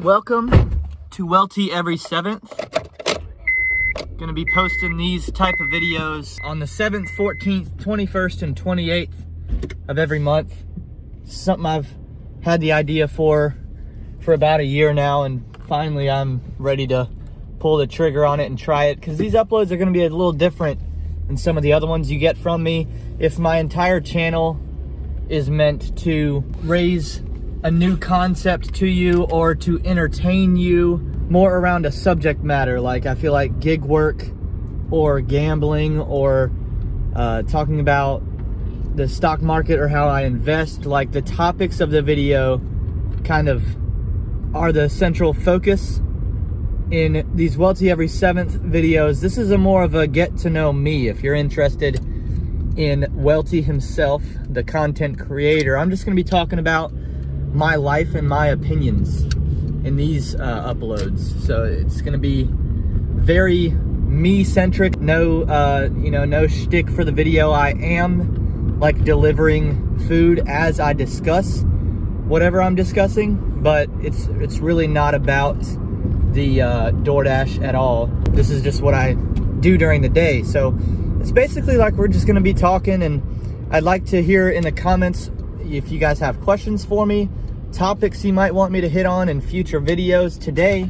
Welcome to WELTE every 7th. Gonna be posting these type of videos on the 7th, 14th, 21st, and 28th of every month. Something I've had the idea for about a year now, and finally I'm ready to pull the trigger on it and try it, because these uploads are gonna be a little different than some of the other ones you get from me. If my entire channel is meant to raise a new concept to you or to entertain you more around a subject matter, like I feel like gig work or gambling or talking about the stock market or how I invest, like the topics of the video kind of are the central focus in these WELTE every 7th videos. This is a more of a get to know me. If you're interested in WELTE himself, the content creator, I'm just gonna be talking about my life and my opinions in these uploads. So it's gonna be very me-centric, no no shtick for the video. I am like delivering food as I discuss whatever I'm discussing, but it's really not about the DoorDash at all. This is just what I do during the day. So it's basically like we're just gonna be talking, and I'd like to hear in the comments if you guys have questions for me, topics you might want me to hit on in future videos. Today,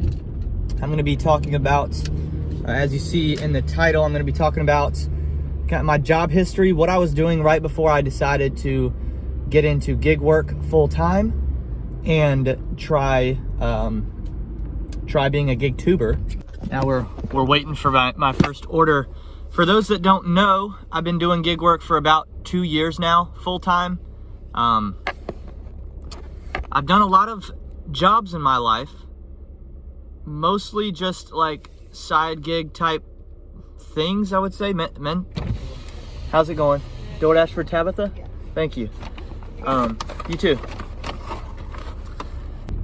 I'm gonna be talking about, as you see in the title, I'm gonna be talking about kind of my job history, what I was doing right before I decided to get into gig work full time and try being a gig tuber. Now we're waiting for my first order. For those that don't know, I've been doing gig work for about 2 years now, full time. I've done a lot of jobs in my life, mostly just like side gig type things, I would say. Men, how's it going? DoorDash for Tabitha? Yeah. Thank you. You too.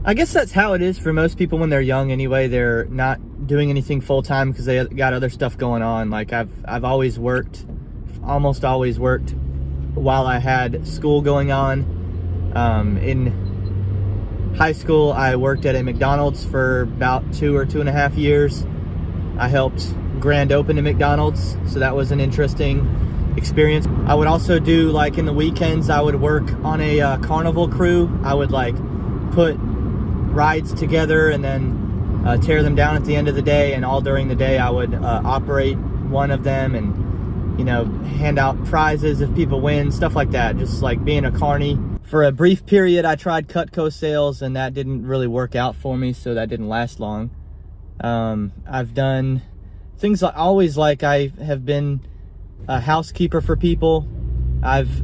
I guess that's how it is for most people when they're young anyway. They're not doing anything full time because they got other stuff going on. Like I've always worked, almost always worked while I had school going on. In high school, I worked at a McDonald's for about 2 or 2.5 years. I helped grand open a McDonald's, so that was an interesting experience. I would also do, like in the weekends, I would work on a carnival crew. I would like put rides together and then tear them down at the end of the day, and all during the day I would operate one of them and, you know, hand out prizes if people win, stuff like that, just like being a carny. For a brief period, I tried Cutco sales, and that didn't really work out for me, so that didn't last long. I've done things like always, like I have been a housekeeper for people. I've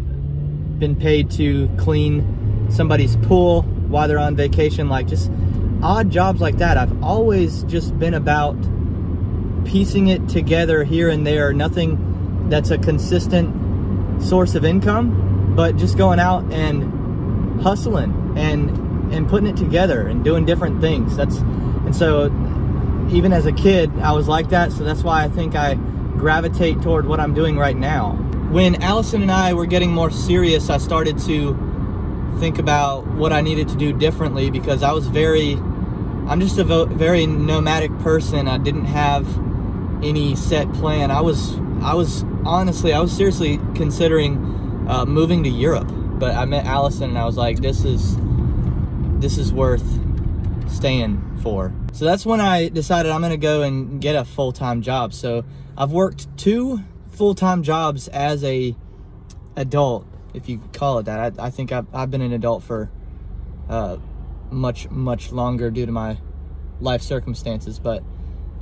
been paid to clean somebody's pool while they're on vacation, like just odd jobs like that. I've always just been about piecing it together here and there, nothing that's a consistent source of income, but just going out and hustling and putting it together and doing different things. And so even as a kid, I was like that, so that's why I think I gravitate toward what I'm doing right now. When Allison and I were getting more serious, I started to think about what I needed to do differently, because I'm just a very nomadic person. I didn't have any set plan. I was seriously considering moving to Europe, but I met Allison and I was like, this is worth staying for. So that's when I decided I'm gonna go and get a full-time job. So I've worked 2 full-time jobs as a adult, if you could call it that. I think I've been an adult for much longer due to my life circumstances, but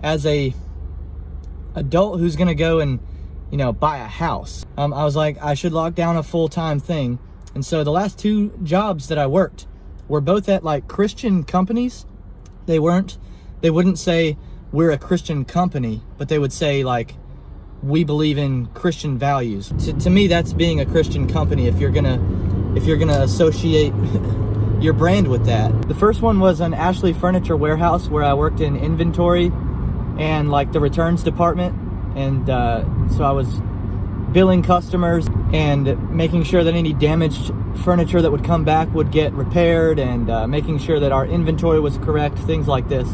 as a adult who's gonna go and, you know, buy a house, I was like, I should lock down a full-time thing. And so the last 2 jobs that I worked were both at like Christian companies. They wouldn't say we're a Christian company, but they would say like, we believe in Christian values. To me, that's being a Christian company, if you're gonna associate your brand with that. The first one was an Ashley Furniture Warehouse, where I worked in inventory and like the returns department. And so I was billing customers and making sure that any damaged furniture that would come back would get repaired, and making sure that our inventory was correct, things like this.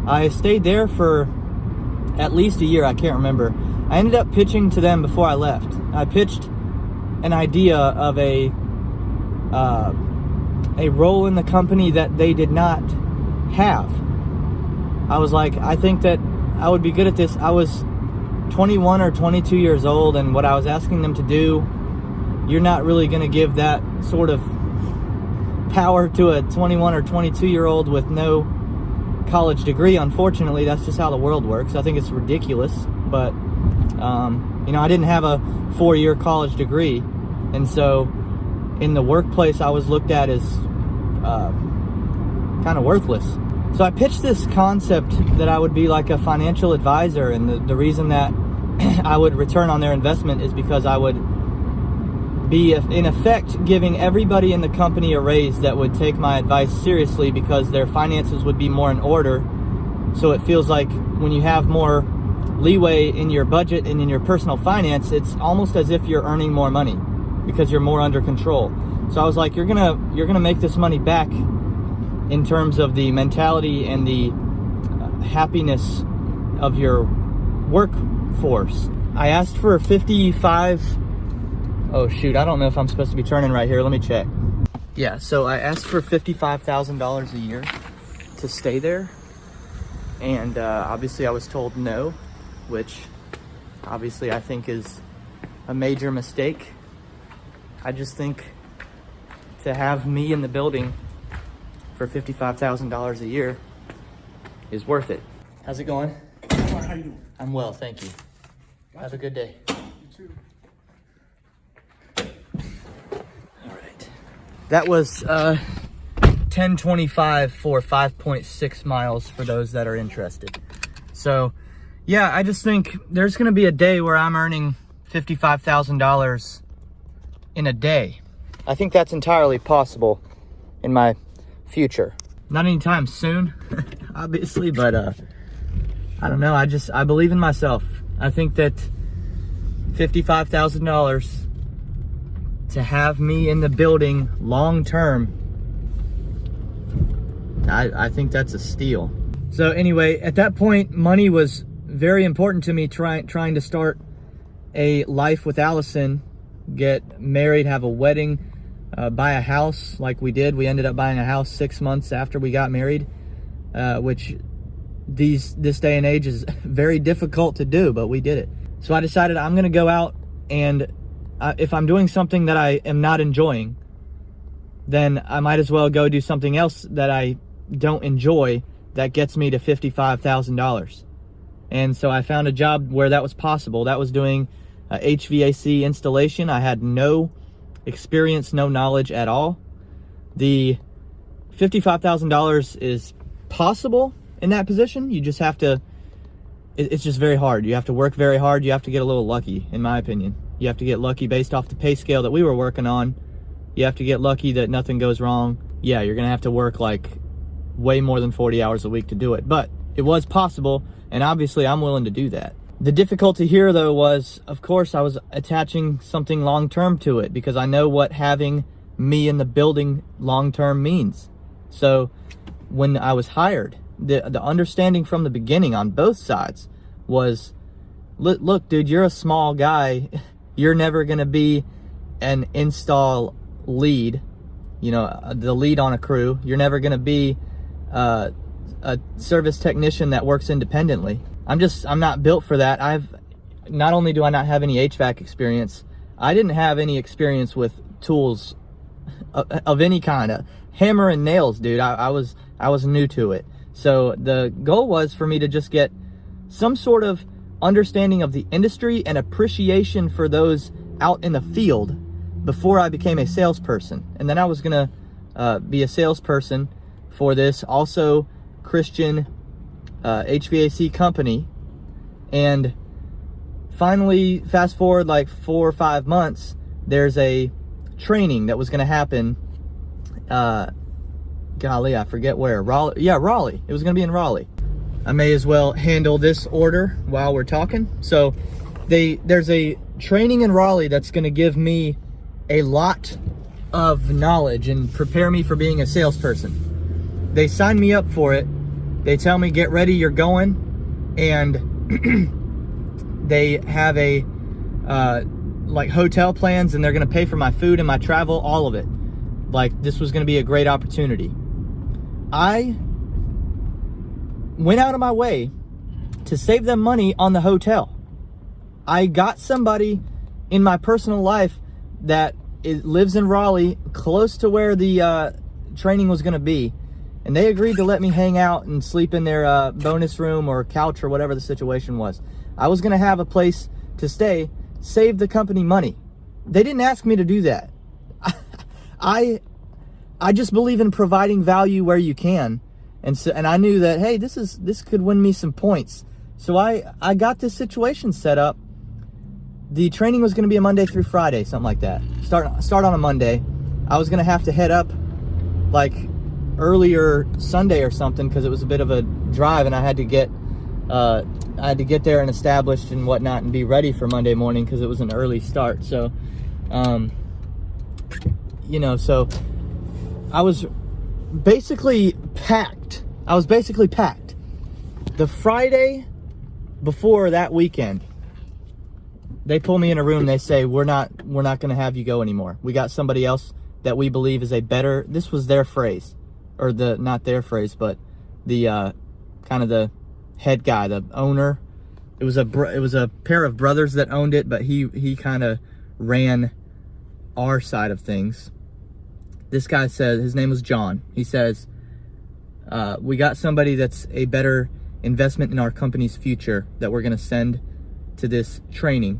I stayed there for at least a year, I can't remember. I ended up pitching to them before I left. I pitched an idea of a role in the company that they did not have. I was like, I think that I would be good at this. I was 21 or 22 years old, and what I was asking them to do, you're not really going to give that sort of power to a 21 or 22 year old with no college degree. Unfortunately, that's just how the world works. I think it's ridiculous, but you know, I didn't have a 4-year college degree, and so in the workplace I was looked at as kind of worthless. So I pitched this concept that I would be like a financial advisor, and the reason that I would return on their investment is because I would be, in effect, giving everybody in the company a raise that would take my advice seriously, because their finances would be more in order. So it feels like when you have more leeway in your budget and in your personal finance, it's almost as if you're earning more money because you're more under control. So I was like, you're gonna make this money back in terms of the mentality and the happiness of your workforce. I asked for 55. Oh shoot, I don't know if I'm supposed to be turning right here. Let me check. Yeah, so I asked for $55,000 a year to stay there, and obviously I was told no, which obviously I think is a major mistake. I just think to have me in the building for $55,000 a year is worth it. How's it going? How you doing? I'm well, thank you. Have a good day. You too. All right. That was 1025 for 5.6 miles for those that are interested. So yeah, I just think there's gonna be a day where I'm earning $55,000 in a day. I think that's entirely possible in my future. Not anytime soon, obviously, but I don't know. I believe in myself. I think that $55,000 to have me in the building long term, I think that's a steal. So anyway, at that point, money was very important to me, trying to start a life with Allison, get married, have a wedding, buy a house like we did. We ended up buying a house 6 months after we got married, which this day and age is very difficult to do, but we did it. So I decided I'm gonna go out, and if I'm doing something that I am not enjoying, then I might as well go do something else that I don't enjoy that gets me to $55,000. And so I found a job where that was possible. That was doing HVAC installation. I had no experience, no knowledge at all. The $55,000 is possible in that position. You just have to, it's just very hard. You have to work very hard. You have to get a little lucky, in my opinion. You have to get lucky based off the pay scale that we were working on. You have to get lucky that nothing goes wrong. Yeah, you're gonna have to work like way more than 40 hours a week to do it, but it was possible, and obviously I'm willing to do that. The difficulty here, though, was, of course, I was attaching something long-term to it, because I know what having me in the building long-term means. So when I was hired, the understanding from the beginning on both sides was, look, dude, you're a small guy. You're never going to be an install lead, you know, the lead on a crew. You're never going to be a service technician that works independently. I'm not built for that. Not only do I not have any HVAC experience, I didn't have any experience with tools of any kind. Hammer and nails, dude. I was new to it. So the goal was for me to just get some sort of understanding of the industry and appreciation for those out in the field before I became a salesperson. And then I was gonna be a salesperson for this also Christian HVAC company. And finally, fast forward like 4 or 5 months, there's a training that was going to happen. Golly, I forget where. Raleigh. Yeah, Raleigh. It was going to be in Raleigh. I may as well handle this order while we're talking. So there's a training in Raleigh that's going to give me a lot of knowledge and prepare me for being a salesperson. They sign me up for it. They tell me, get ready, you're going. And they have a like hotel plans, and they're going to pay for my food and my travel, all of it. Like, this was going to be a great opportunity. I went out of my way to save them money on the hotel. I got somebody in my personal life that lives in Raleigh, close to where the training was going to be, and they agreed to let me hang out and sleep in their bonus room or couch or whatever the situation was. I was going to have a place to stay, save the company money. They didn't ask me to do that. I just believe in providing value where you can, and I knew that, hey, this could win me some points. So I got this situation set up. The training was going to be a Monday through Friday, something like that. Start on a Monday. I was going to have to head up like earlier Sunday or something because it was a bit of a drive, and I had to get there and established and whatnot and be ready for Monday morning because it was an early start. So, so I was basically packed. The Friday before that weekend, they pull me in a room. They say, we're not going to have you go anymore. We got somebody else that we believe is a better, this was their phrase, or not their phrase, but the kind of the head guy, the owner. It was a pair of brothers that owned it, but he kind of ran our side of things. This guy said, his name was John. He says, we got somebody that's a better investment in our company's future that we're going to send to this training.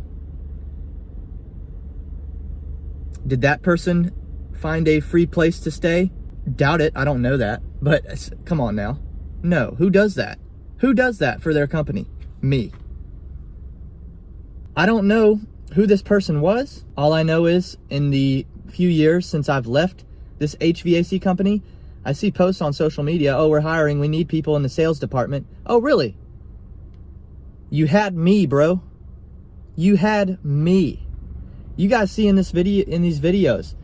Did that person find a free place to stay? Doubt it. I don't know that. But come on now. No. Who does that? Who does that for their company? Me. I don't know who this person was. All I know is in the few years since I've left this HVAC company, I see posts on social media, oh, we're hiring, we need people in the sales department. Oh, really? You had me, bro. You had me. You guys see in these videos,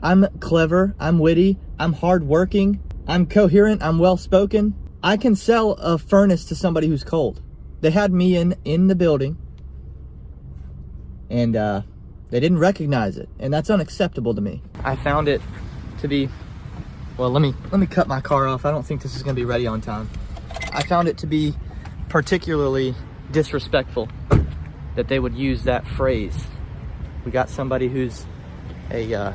I'm clever, I'm witty, I'm hardworking, I'm coherent, I'm well-spoken. I can sell a furnace to somebody who's cold. They had me in the building, and they didn't recognize it, and that's unacceptable to me. I found it to be, well, let me cut my car off. I don't think this is gonna be ready on time. I found it to be particularly disrespectful that they would use that phrase. We got somebody who's a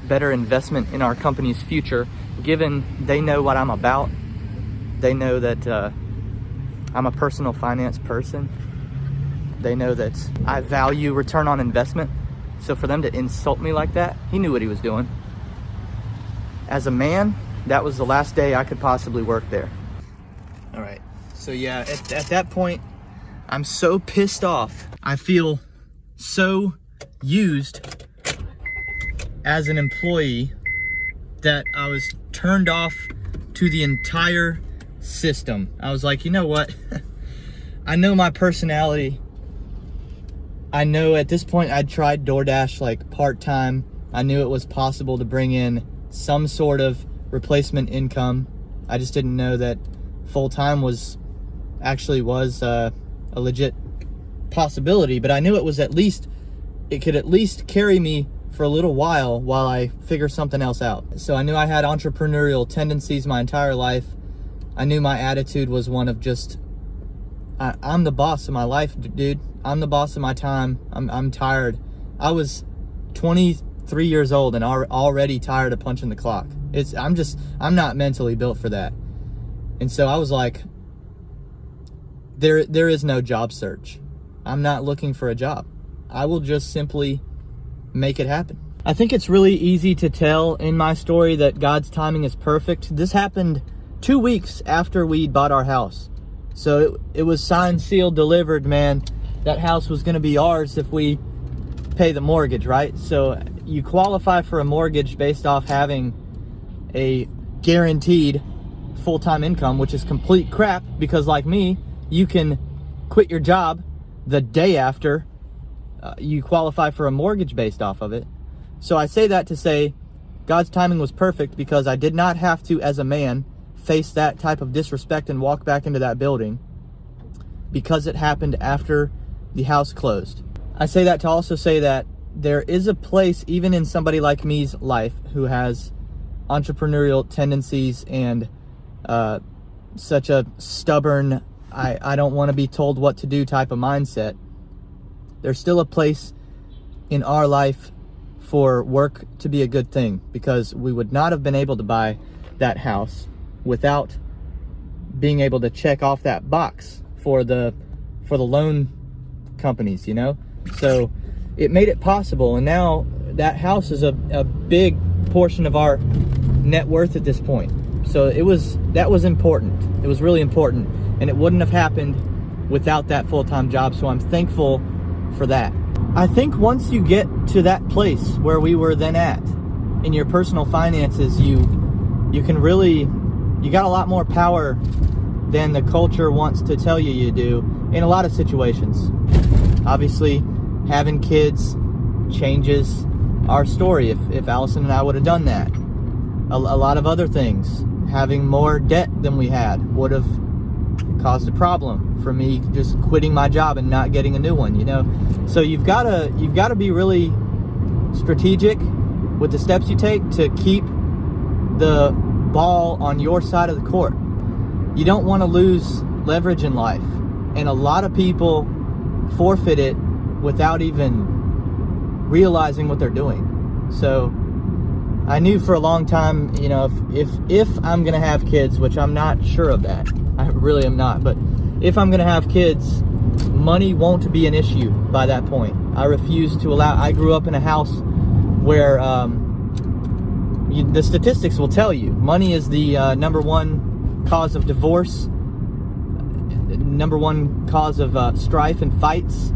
better investment in our company's future, given they know what I'm about. They know that I'm a personal finance person. They know that I value return on investment. So for them to insult me like that, he knew what he was doing. As a man, that was the last day I could possibly work there. All right, so yeah, at that point, I'm so pissed off. I feel so used as an employee that I was turned off to the entire system. I was like, you know what? I know my personality. I know at this point I'd tried DoorDash like part-time. I knew it was possible to bring in some sort of replacement income. I just didn't know that full-time was a legit possibility, but I knew it could at least carry me for a little while I figure something else out. So I knew I had entrepreneurial tendencies my entire life. I knew my attitude was one of just, I'm the boss of my life, dude. I'm the boss of my time. I'm tired. I was 23 years old and already tired of punching the clock. I'm not mentally built for that. And so I was like, there is no job search. I'm not looking for a job. I will just simply make it happen. I think it's really easy to tell in my story that God's timing is perfect. This happened 2 weeks after we bought our house. So it was signed, sealed, delivered, man. That house was going to be ours if we pay the mortgage, right? So you qualify for a mortgage based off having a guaranteed full-time income, which is complete crap because, like me, you can quit your job the day after you qualify for a mortgage based off of it. So I say that to say God's timing was perfect, because I did not have to, as a man, face that type of disrespect and walk back into that building, because it happened after the house closed. I say that to also say that there is a place, even in somebody like me's life, who has entrepreneurial tendencies and such a stubborn, I don't want to be told what to do type of mindset. There's still a place in our life for work to be a good thing, because we would not have been able to buy that house without being able to check off that box for the loan companies, you know? So it made it possible, and now that house is a big portion of our net worth at this point. So that was important. It was really important, and it wouldn't have happened without that full-time job. So I'm thankful for that. I think once you get to that place where we were then at in your personal finances, you can really, you got a lot more power than the culture wants to tell you do in a lot of situations. Obviously, having kids changes our story. If Allison and I would have done that, a lot of other things, having more debt than we had, would have caused a problem for me just quitting my job and not getting a new one, you know? So you've got to be really strategic with the steps you take to keep the ball on your side of the court. You don't want to lose leverage in life, and a lot of people forfeit it without even realizing what they're doing. So I knew for a long time, you know, if I'm gonna have kids, which I'm not sure of that, I really am not, but if I'm gonna have kids, money won't be an issue by that point. I refuse to allow. I grew up in a house where the statistics will tell you money is the number one cause of divorce, number one cause of strife and fights.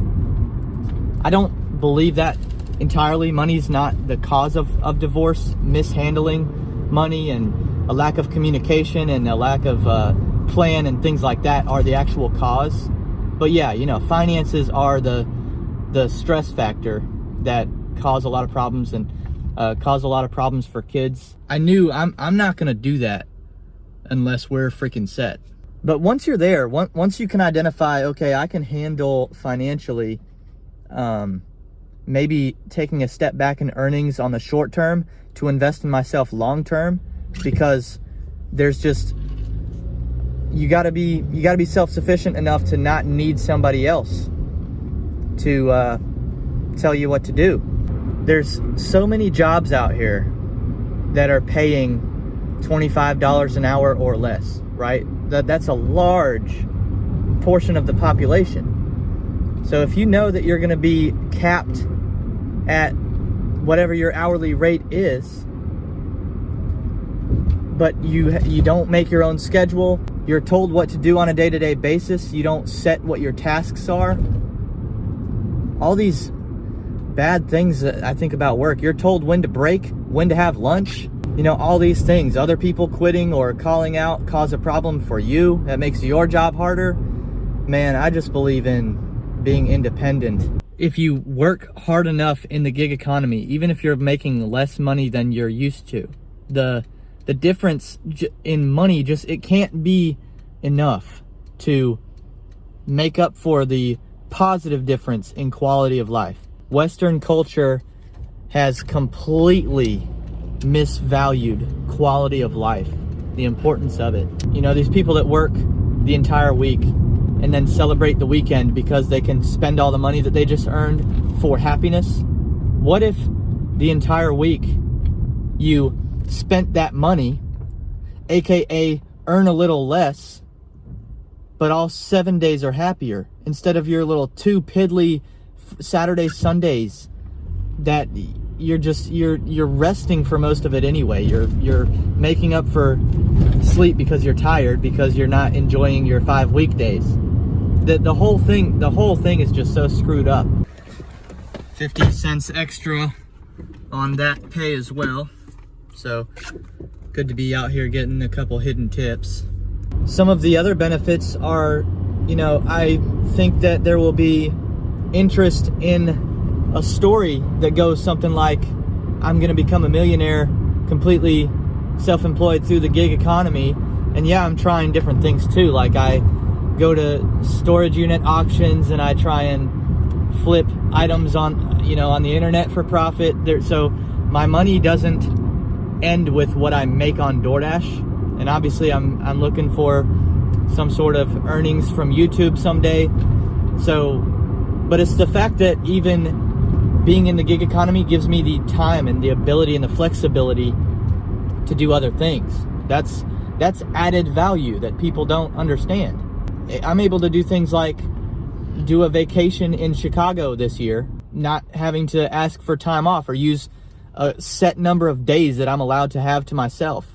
I don't believe that entirely. Money's not the cause of divorce. Mishandling money and a lack of communication and a lack of plan and things like that are the actual cause. But yeah, you know, finances are the stress factor that cause a lot of problems and cause a lot of problems for kids. I knew I'm not gonna do that unless we're freaking set. But once you're there, once you can identify, okay, I can handle financially, maybe taking a step back in earnings on the short term to invest in myself long term, because there's just, you gotta be self-sufficient enough to not need somebody else to tell you what to do. There's so many jobs out here that are paying $25 an hour or less, right? That's a large portion of the population. So if you know that you're gonna be capped at whatever your hourly rate is, but you don't make your own schedule, you're told what to do on a day-to-day basis, you don't set what your tasks are, all these bad things that I think about work. You're told when to break, when to have lunch, you know, all these things. Other people quitting or calling out cause a problem for you. That makes your job harder. Man, I just believe in being independent. If you work hard enough in the gig economy, even if you're making less money than you're used to, the difference in money, just, it can't be enough to make up for the positive difference in quality of life. Western culture has completely misvalued quality of life, the importance of it. You know, these people that work the entire week and then celebrate the weekend because they can spend all the money that they just earned for happiness. What if the entire week you spent that money, aka earn a little less, but all 7 days are happier, instead of your little 2 piddly Saturdays, Sundays that you're resting for most of it anyway. You're making up for sleep because you're tired, because you're not enjoying your 5 weekdays. The whole thing is just so screwed up. 50 cents extra on that pay as well. So good to be out here getting a couple hidden tips. Some of the other benefits are, you know, I think that there will be interest in a story that goes something like, I'm going to become a millionaire completely self-employed through the gig economy. And yeah, I'm trying different things too. Like I go to storage unit auctions and I try and flip items on, on the internet for profit. So my money doesn't end with what I make on DoorDash. And obviously I'm looking for some sort of earnings from YouTube someday. So, but it's the fact that even being in the gig economy gives me the time and the ability and the flexibility to do other things. That's added value that people don't understand. I'm able to do things like do a vacation in Chicago this year, not having to ask for time off or use a set number of days that I'm allowed to have to myself.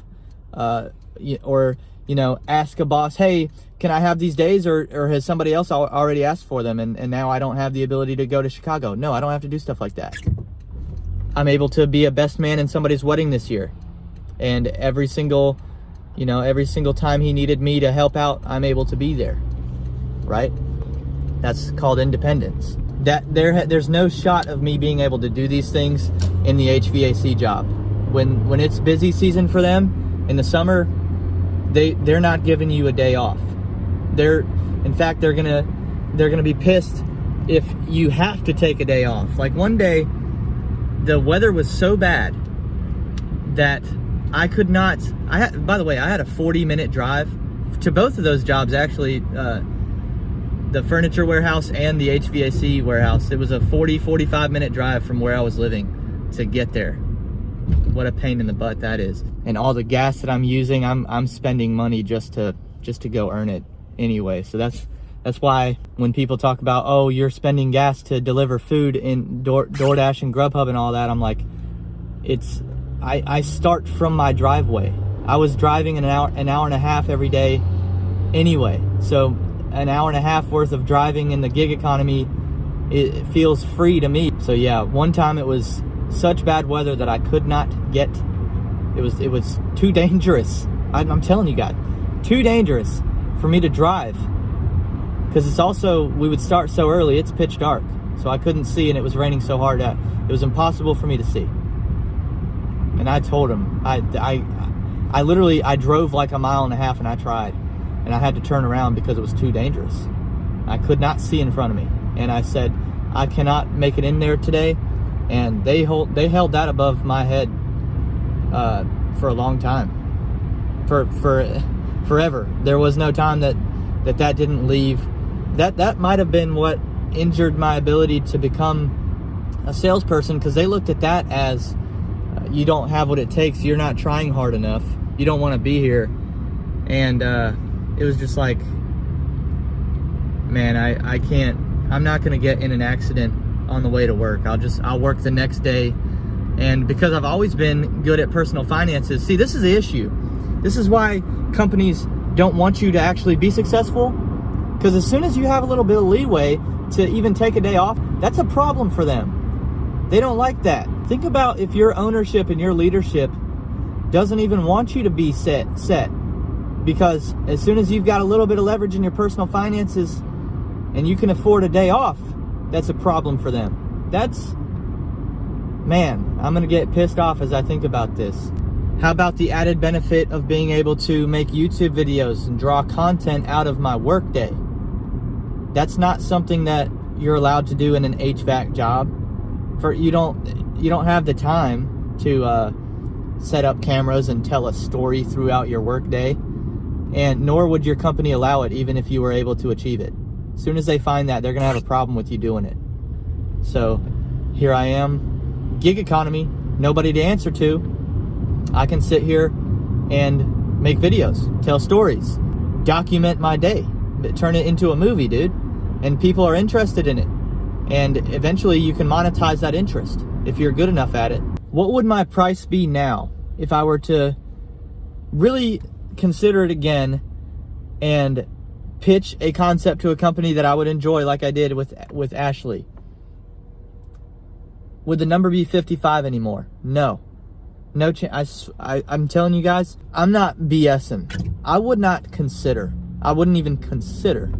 Or ask a boss, hey, can I have these days, or has somebody else already asked for them and now I don't have the ability to go to Chicago? No, I don't have to do stuff like that. I'm able to be a best man in somebody's wedding this year, and every single time he needed me to help out, I'm able to be there, right? That's called independence. There's no shot of me being able to do these things in the HVAC job. When it's busy season for them in the summer, they're not giving you a day off. In fact, they're gonna be pissed if you have to take a day off. Like one day, the weather was so bad that I could not. By the way, I had a 40-minute drive to both of those jobs. Actually, the furniture warehouse and the HVAC warehouse. It was a 45-minute drive from where I was living to get there. What a pain in the butt that is. And all the gas that I'm using, I'm spending money just to go earn it anyway. So that's why when people talk about, oh, you're spending gas to deliver food in DoorDash and Grubhub and all that, I'm like, I start from my driveway. I was driving an hour and a half every day anyway. So an hour and a half worth of driving in the gig economy, it feels free to me. So yeah, one time it was such bad weather that I could not get, it was too dangerous. I'm telling you guys, too dangerous for me to drive. Because it's also, we would start so early, it's pitch dark. So I couldn't see, and it was raining so hard that it was impossible for me to see. And I told him, I literally drove like a mile and a half and I tried. And I had to turn around because it was too dangerous. I could not see in front of me. And I said, I cannot make it in there today. And they held that above my head for a long time. For forever. There was no time that didn't leave. That might have been what injured my ability to become a salesperson, because they looked at that as you don't have what it takes, you're not trying hard enough, you don't want to be here. And it was just like, man, I can't, I'm not going to get in an accident on the way to work. I'll work the next day. And because I've always been good at personal finances, see, this is the issue. This is why companies don't want you to actually be successful, because as soon as you have a little bit of leeway to even take a day off, that's a problem for them. They don't like that. Think about if your ownership and your leadership doesn't even want you to be set, because as soon as you've got a little bit of leverage in your personal finances and you can afford a day off, that's a problem for them. Man, I'm gonna get pissed off as I think about this. How about the added benefit of being able to make YouTube videos and draw content out of my work day? That's not something that you're allowed to do in an HVAC job. You don't have the time to set up cameras and tell a story throughout your work day, and nor would your company allow it even if you were able to achieve it. As soon as they find that, they're gonna have a problem with you doing it. So here I am, gig economy, nobody to answer to. I can sit here and make videos, tell stories, document my day, turn it into a movie, dude. And people are interested in it. And eventually you can monetize that interest if you're good enough at it. What would my price be now if I were to really consider it again and pitch a concept to a company that I would enjoy, like I did with Ashley? Would the number be 55 anymore? No. No chance. I'm telling you guys, I'm not BSing. I wouldn't even consider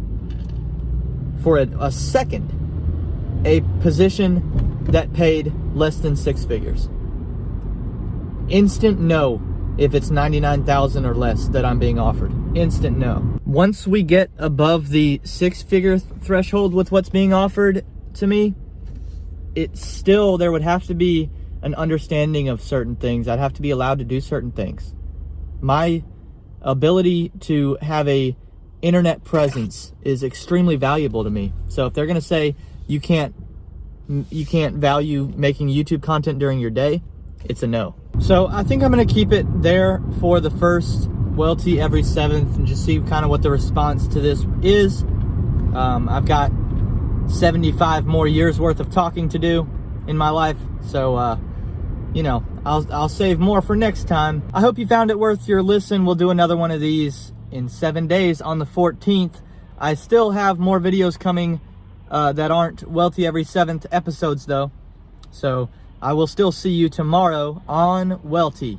for a second a position that paid less than 6 figures. Instant no if it's 99,000 or less that I'm being offered. Instant no. Once we get above the 6-figure threshold with what's being offered to me, it's still, there would have to be an understanding of certain things. I'd have to be allowed to do certain things. My ability to have a internet presence is extremely valuable to me. So if they're going to say you can't value making YouTube content during your day, it's a no. So I think I'm going to keep it there for the first WELTE every 7th and just see kind of what the response to this is. I've got 75 more years worth of talking to do in my life. So, you know, I'll save more for next time. I hope you found it worth your listen. We'll do another one of these in 7 days on the 14th. I still have more videos coming that aren't WELTE every 7th episodes though. So I will still see you tomorrow on WELTE.